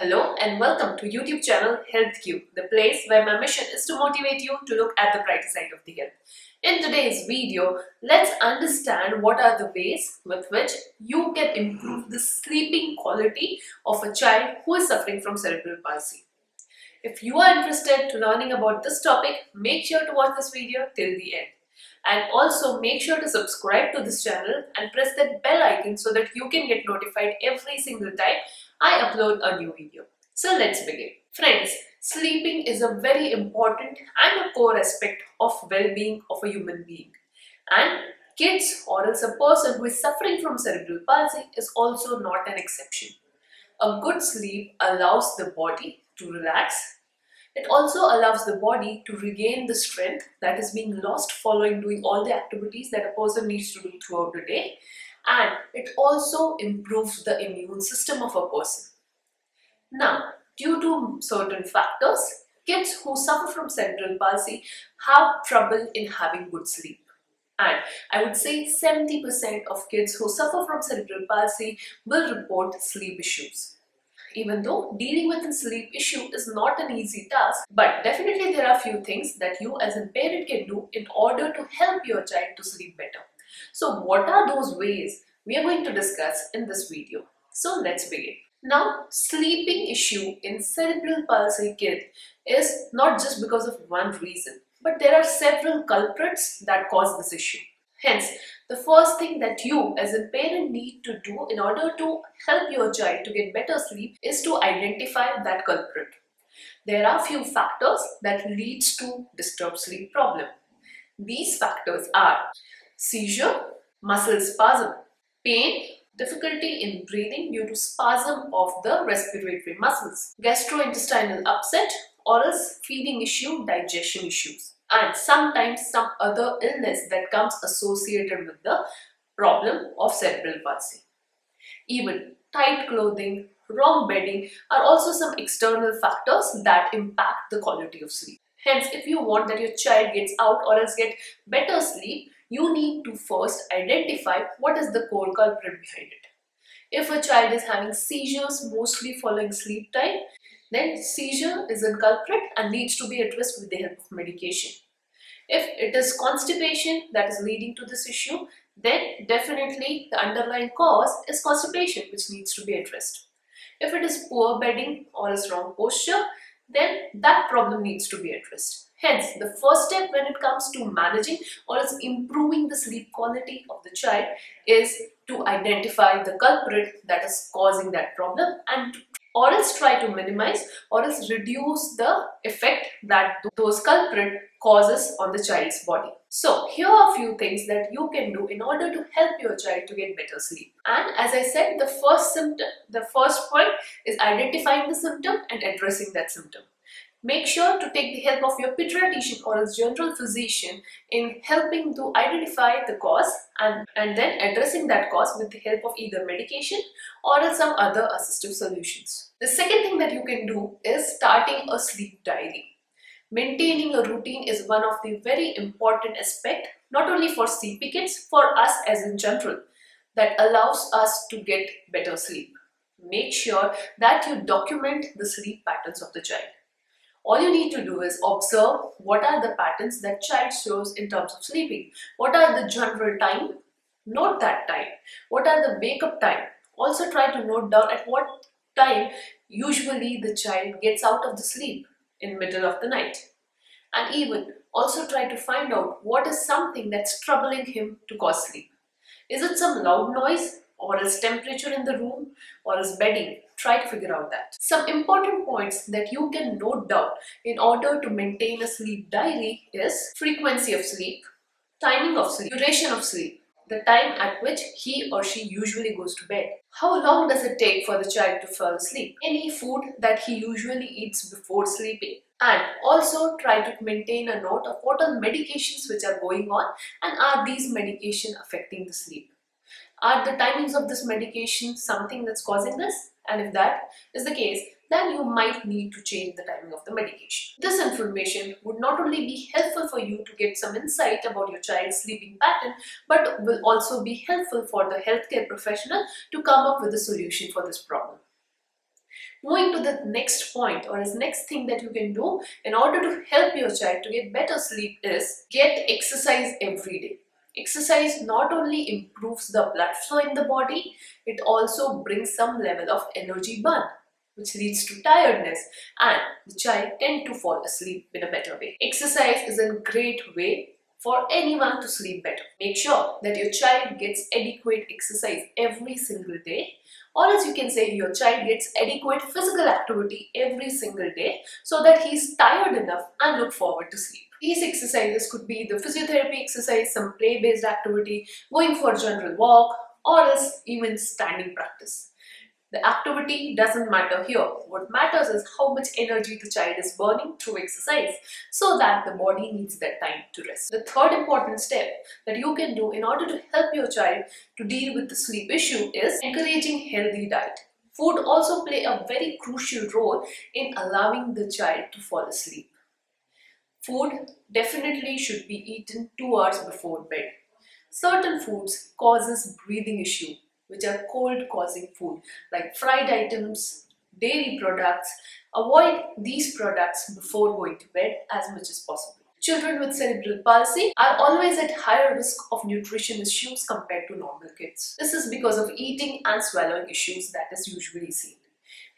Hello and welcome to YouTube channel HealthQ, the place where my mission is to motivate you to look at the brighter side of the health. In today's video, let's understand what are the ways with which you can improve the sleeping quality of a child who is suffering from cerebral palsy. If you are interested to learning about this topic, make sure to watch this video till the end. And also make sure to subscribe to this channel and press that bell icon so that you can get notified every single time I upload a new video. So let's begin. Friends, sleeping is a very important and a core aspect of well-being of a human being. And kids or else a person who is suffering from cerebral palsy is also not an exception. A good sleep allows the body to relax. It also allows the body to regain the strength that is being lost following doing all the activities that a person needs to do throughout the day. And it also improves the immune system of a person. Now, due to certain factors, kids who suffer from cerebral palsy have trouble in having good sleep. And I would say 70% of kids who suffer from cerebral palsy will report sleep issues. Even though dealing with a sleep issue is not an easy task, but definitely there are few things that you as a parent can do in order to help your child to sleep better. So what are those ways we are going to discuss in this video? So let's begin. Now, sleeping issue in cerebral palsy kid is not just because of one reason, but there are several culprits that cause this issue. Hence, the first thing that you as a parent need to do in order to help your child to get better sleep is to identify that culprit. There are few factors that leads to disturbed sleep problem. These factors are seizure, muscle spasm, pain, difficulty in breathing due to spasm of the respiratory muscles, gastrointestinal upset, or else feeding issue, digestion issues, and sometimes some other illness that comes associated with the problem of cerebral palsy. Even tight clothing, wrong bedding are also some external factors that impact the quality of sleep. Hence, if you want that your child gets out or else get better sleep, you need to first identify what is the core culprit behind it. If a child is having seizures mostly following sleep time, then seizure is a culprit and needs to be addressed with the help of medication. If it is constipation that is leading to this issue, then definitely the underlying cause is constipation which needs to be addressed. If it is poor bedding or is wrong posture, then that problem needs to be addressed. Hence, the first step when it comes to managing or is improving the sleep quality of the child is to identify the culprit that is causing that problem and or else try to minimize or else reduce the effect that those culprit causes on the child's body. So here are a few things that you can do in order to help your child to get better sleep. And as I said, the first point is identifying the symptom and addressing that symptom. Make sure to take the help of your pediatrician or a general physician in helping to identify the cause and then addressing that cause with the help of either medication or some other assistive solutions. The second thing that you can do is starting a sleep diary. Maintaining a routine is one of the very important aspects, not only for CP kids, for us as in general, that allows us to get better sleep. Make sure that you document the sleep patterns of the child. All you need to do is observe what are the patterns that child shows in terms of sleeping. What are the general time? Note that time. What are the wake up time? Also try to note down at what time usually the child gets out of the sleep in middle of the night. And even also try to find out what is something that's troubling him to cause sleep. Is it some loud noise or is temperature in the room or is bedding? Try to figure out that. Some important points that you can note down in order to maintain a sleep diary is frequency of sleep, timing of sleep, duration of sleep, the time at which he or she usually goes to bed. How long does it take for the child to fall asleep? Any food that he usually eats before sleeping. And also try to maintain a note of what are medications which are going on and are these medications affecting the sleep. Are the timings of this medication something that's causing this? And if that is the case, then you might need to change the timing of the medication. This information would not only be helpful for you to get some insight about your child's sleeping pattern, but will also be helpful for the healthcare professional to come up with a solution for this problem. Moving to the next point or as next thing that you can do in order to help your child to get better sleep is get exercise every day. Exercise not only improves the blood flow in the body, it also brings some level of energy burn, which leads to tiredness, and the child tend to fall asleep in a better way. Exercise is a great way for anyone to sleep better. Make sure that your child gets adequate exercise every single day, or as you can say your child gets adequate physical activity every single day so that he's tired enough and look forward to sleep. These exercises could be the physiotherapy exercise, some play-based activity, going for a general walk, or else even standing practice. The activity doesn't matter here. What matters is how much energy the child is burning through exercise so that the body needs that time to rest. The third important step that you can do in order to help your child to deal with the sleep issue is encouraging healthy diet. Food also play a very crucial role in allowing the child to fall asleep. Food definitely should be eaten 2 hours before bed. Certain foods causes breathing issue, which are cold causing food like fried items, dairy products. Avoid these products before going to bed as much as possible. Children with cerebral palsy are always at higher risk of nutrition issues compared to normal kids. This is because of eating and swallowing issues that is usually seen.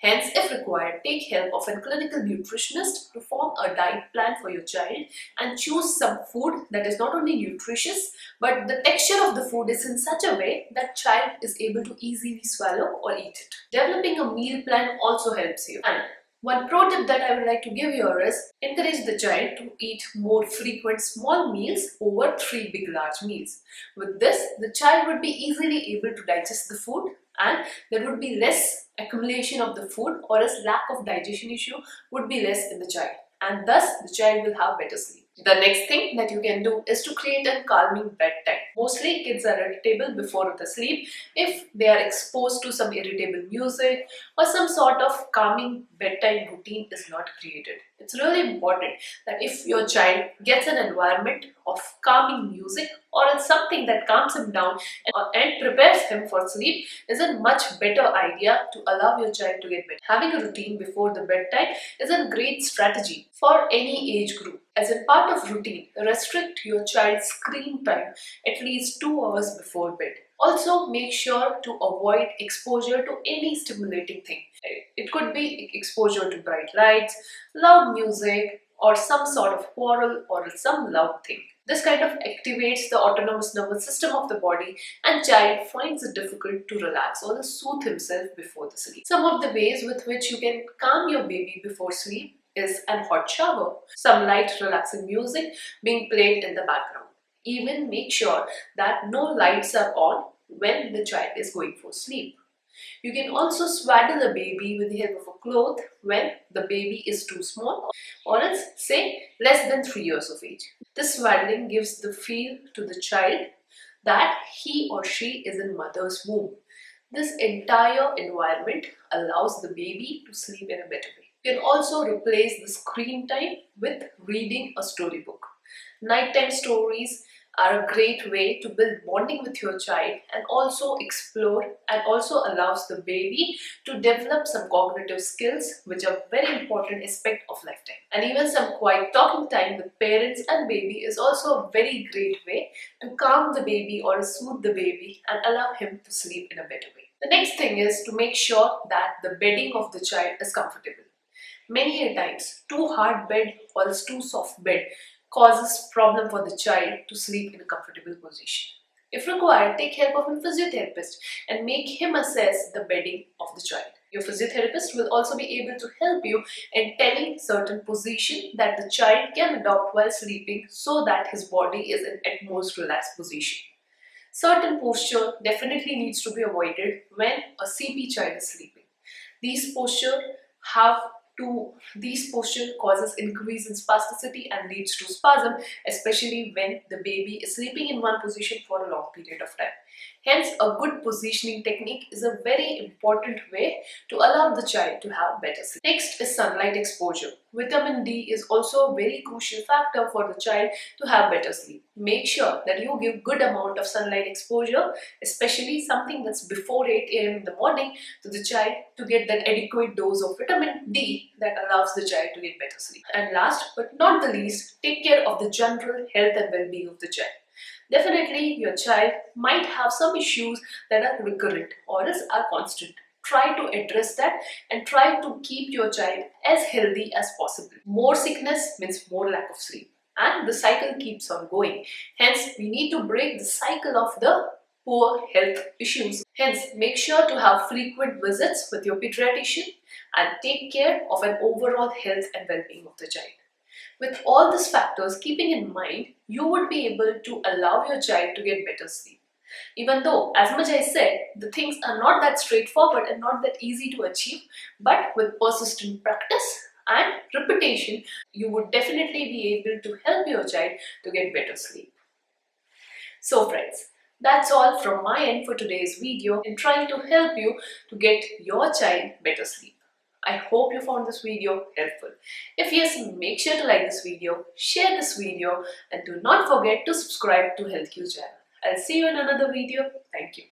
Hence, if required, take help of a clinical nutritionist to form a diet plan for your child and choose some food that is not only nutritious but the texture of the food is in such a way that child is able to easily swallow or eat it. Developing a meal plan also helps you. And one pro tip that I would like to give here is encourage the child to eat more frequent small meals over 3 big large meals. With this, the child would be easily able to digest the food and there would be less accumulation of the food, or else lack of digestion issue would be less in the child, and thus the child will have better sleep. The next thing that you can do is to create a calming bedtime. Mostly kids are irritable before the sleep if they are exposed to some irritable music or some sort of calming bedtime routine is not created. It's really important that if your child gets an environment of calming music or something that calms him down and prepares him for sleep is a much better idea to allow your child to get better. Having a routine before the bedtime is a great strategy for any age group. As a part of routine, restrict your child's screen time at least 2 hours before bed. Also, make sure to avoid exposure to any stimulating thing. It could be exposure to bright lights, loud music, or some sort of quarrel or some loud thing. This kind of activates the autonomous nervous system of the body and child finds it difficult to relax or soothe himself before the sleep. Some of the ways with which you can calm your baby before sleep is a hot shower, some light relaxing music being played in the background. Even make sure that no lights are on when the child is going for sleep. You can also swaddle the baby with the help of a cloth when the baby is too small or else say less than 3 years of age. This swaddling gives the feel to the child that he or she is in mother's womb. This entire environment allows the baby to sleep in a better way. You can also replace the screen time with reading a storybook. Nighttime stories are a great way to build bonding with your child and also explore and also allows the baby to develop some cognitive skills which are very important aspect of lifetime. And even some quiet talking time with parents and baby is also a very great way to calm the baby or soothe the baby and allow him to sleep in a better way. The next thing is to make sure that the bedding of the child is comfortable. Many a times, too hard bed or too soft bed causes problem for the child to sleep in a comfortable position. If required, take help of a physiotherapist and make him assess the bedding of the child. Your physiotherapist will also be able to help you in telling certain position that the child can adopt while sleeping so that his body is in at most relaxed position. Certain posture definitely needs to be avoided when a CP child is sleeping. These posture causes increase in spasticity and leads to spasm, especially when the baby is sleeping in one position for a long period of time. Hence, a good positioning technique is a very important way to allow the child to have better sleep. Next is sunlight exposure. Vitamin D is also a very crucial factor for the child to have better sleep. Make sure that you give good amount of sunlight exposure, especially something that's before 8 a.m. in the morning, to the child to get that adequate dose of vitamin D that allows the child to get better sleep. And last but not the least, take care of the general health and well-being of the child. Definitely, your child might have some issues that are recurrent or else are constant. Try to address that and try to keep your child as healthy as possible. More sickness means more lack of sleep, and the cycle keeps on going. Hence, we need to break the cycle of the poor health issues. Hence, make sure to have frequent visits with your pediatrician and take care of an overall health and well-being of the child. With all these factors keeping in mind, you would be able to allow your child to get better sleep. Even though, as much I said, the things are not that straightforward and not that easy to achieve, but with persistent practice and repetition, you would definitely be able to help your child to get better sleep. So friends, that's all from my end for today's video in trying to help you to get your child better sleep. I hope you found this video helpful. If yes, make sure to like this video, share this video, and do not forget to subscribe to HealthQ channel. I'll see you in another video. Thank you.